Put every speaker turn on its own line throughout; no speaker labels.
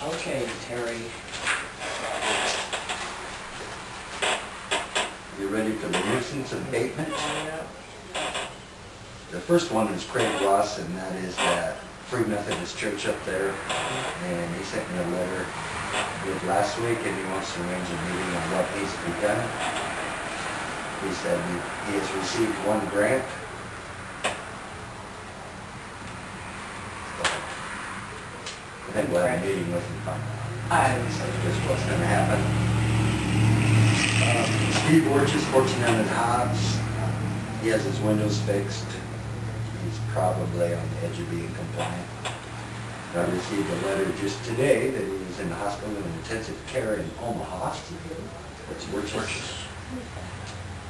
Okay, Terry.
You ready for the nuisance abatement?
Yeah.
The first one is Craig Ross, and that is that Free Methodist Church up there. And he sent me a letter did last week, and he wants to arrange a meeting on what needs to be done. He said he has received one grant. I think we'll have a meeting with him. That's what's going to happen. Steve Orchis, 1400 Hobbs. He has his windows fixed. He's probably on the edge of being compliant. I received a letter just today that he was in the hospital in intensive care in Omaha. That's Orchis.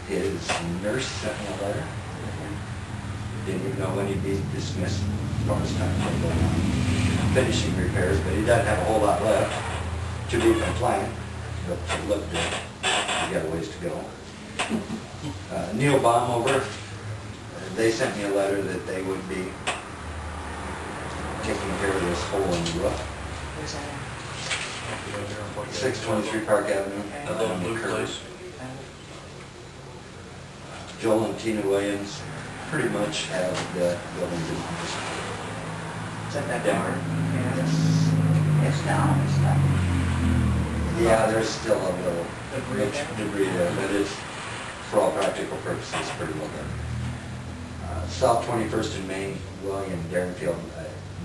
His nurse sent me a letter. Didn't even know when he'd be dismissed as far as time going on. Finishing repairs, but he doesn't have a whole lot left to be compliant, but it looked good. He got a ways to go. Neil Baumover, they sent me a letter that they would be taking care of this hole in the roof.
Where's that?
623 Park Avenue,
Okay.
on the curve. Joel and Tina Williams pretty much have the building demolished.
Is that that
Denver.
door? Yeah, it's down, it's not.
Yeah, there's still a little
Debris there?
debris there, but it's, for all practical purposes, pretty well done. South 21st and Main, William Darrenfield,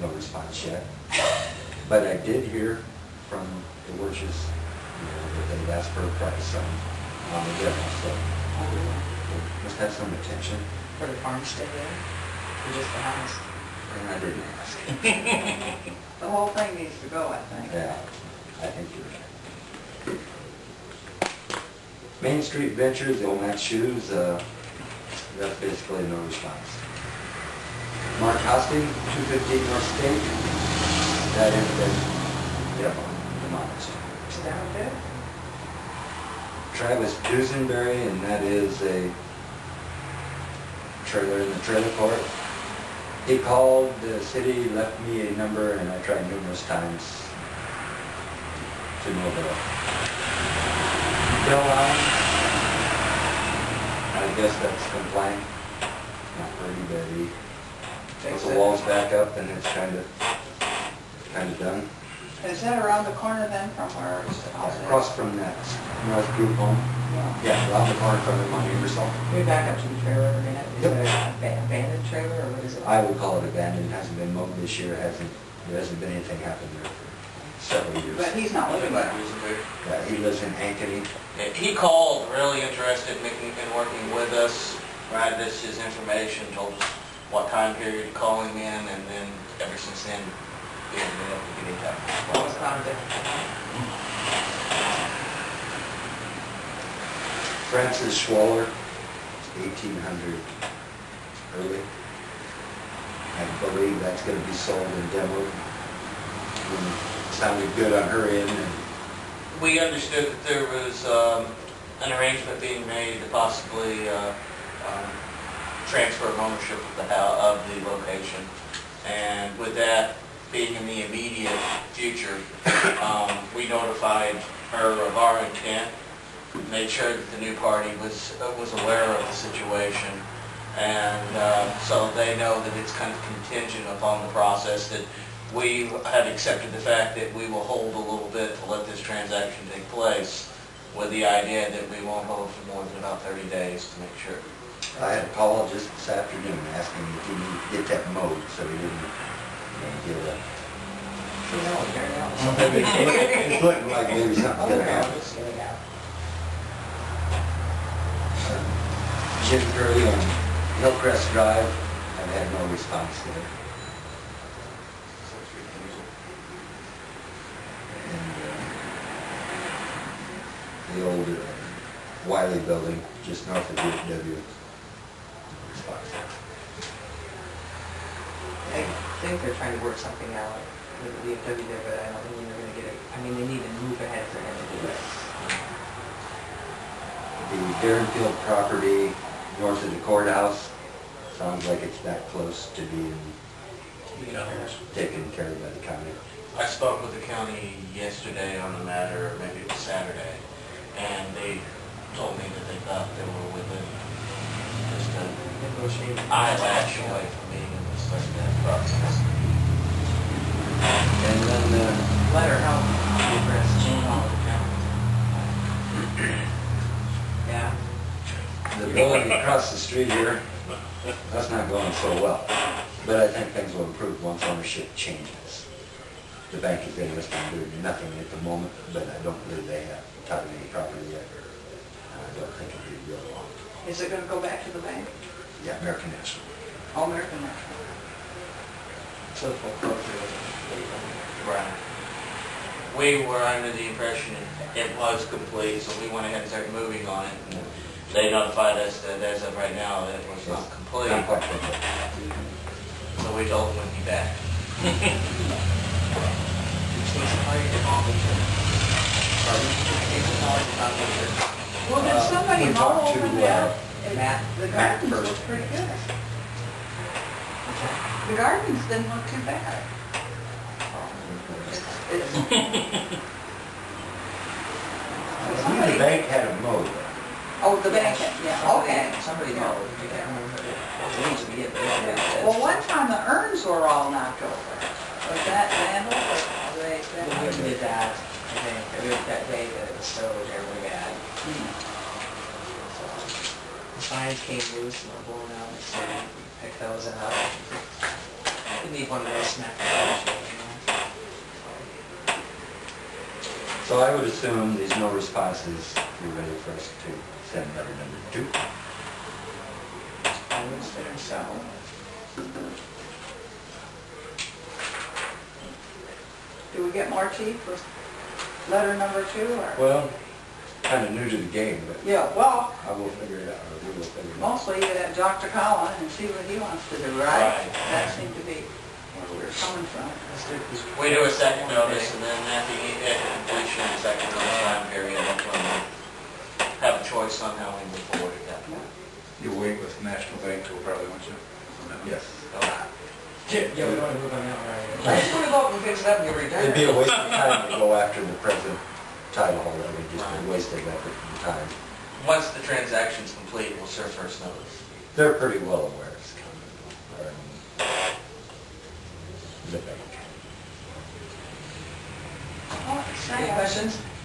no response yet. But I did hear from the Wirches, that they'd asked for a price on the demo, so it must have some attention,
For the farmstead there? Or just the house?
and I didn't ask.
The whole thing needs to go, I think.
Yeah, I think you're right. Main Street Ventures, the old Matt's Shoes, that's basically no response. Mark Hosting, 215 North State, that has been demolished.
Is that okay?
Travis Dusenberry, and that is a trailer in the trailer court. He called the city, left me a number, and I tried numerous times to move it up. Bill Allen, I guess that's compliant. Not pretty, but he put the walls back up, and it's kind of done.
Is that around the corner then from where it's the house?
Across from that North Group home. Yeah, around the corner from the Monte Ingersoll.
We back up to the trailer a minute. Is
Yep.
it an abandoned trailer or what is it?
I would call it abandoned, hasn't been mowed this year, there hasn't been anything happen there for several years.
But he's not living there.
Yeah, he lives in Ankeny.
He called, really interested in working with us, provided us his information, told us what time period to call him in, and then ever since then, he hasn't been able to get in touch.
What was about a different?
Francis Schwaller, 1800 early. I believe that's going to be sold and demoed. Sounded good on her end. And
We understood that there was an arrangement being made to possibly transfer of ownership of the location. And with that being in the immediate future, we notified her of our intent, made sure that the new party was aware of the situation, and so they know that it's kind of contingent upon the process, that we have accepted the fact that we will hold a little bit to let this transaction take place, with the idea that we won't hold for more than about 30 days to make sure.
I had a call just this afternoon asking if he needed to get that mowed so he didn't get it. It's looking like maybe something's going to happen. Jim Curry on Hillcrest Drive, I've had no response there. And the old Wiley building, just north of UW. No response there.
I think they're trying to work something out with the VFW there, but I don't think they're gonna get it. I mean, they need to move ahead for him to do this.
The Darrenfield property north of the courthouse, sounds like it's that close to being
You know,
taken care of by the county.
I spoke with the county yesterday on the matter, or maybe it was Saturday, and they told me that they thought they were within just an
negotiate.
eyelash away from being able to start that process.
And then,
Letter help address
All the counties.
Yeah.
the building across the street here, that's not going so well. But I think things will improve once ownership changes. The bank is interested in doing nothing at the moment, but I don't believe they have tied any property yet. I don't think it'll be real long.
Is it gonna go back to the bank?
Yeah, American National.
All American National.
So foreclosure.
Right. We were under the impression it was complete, so we went ahead and started moving on it. And they notified us that as of right now, it was not complete,
Not quite complete.
so we told them we'd be back.
Well, did somebody
we
mow
talked
over
to,
there?
Matt.
The gardens
Matt
look
first.
pretty good. The gardens didn't look too bad. It's-
The
Somebody,
bank had it mowed.
oh, the bank, yeah, okay.
Somebody knows. I can't remember. It needs to be at
Well, one time the urns were all knocked over. Was that vandal or were they?
We did that, I think, it was that day that it was so terribly bad. So, the signs came loose and were blown out, so we picked those up. We need one of those smack.
So I would assume these no responses, you're ready for us to send letter number 2.
I would say so. Do we get more, Chief, with letter number 2, or?
Well, kind of new to the game, but
Yeah, well,
I will figure it out, or we will figure it out.
mostly you have Dr. Collin and see what he wants to do, right?
Right.
That seemed to be where we were coming from.
We do a second notice, and then at the completion of the second notice time period, that's when we have a choice on how we move forward at that point.
You'll wait with National Bank till probably, won't you?
Yes.
Yeah, we don't want to move on that, right? I just want to go up and fix it up and get returned.
It'd be a waste of time to go after the present title holder, it would just be a waste of effort and time.
Once the transaction's complete, we'll serve first notice.
They're pretty well aware it's coming, or, the bank.
Oh,
Any questions?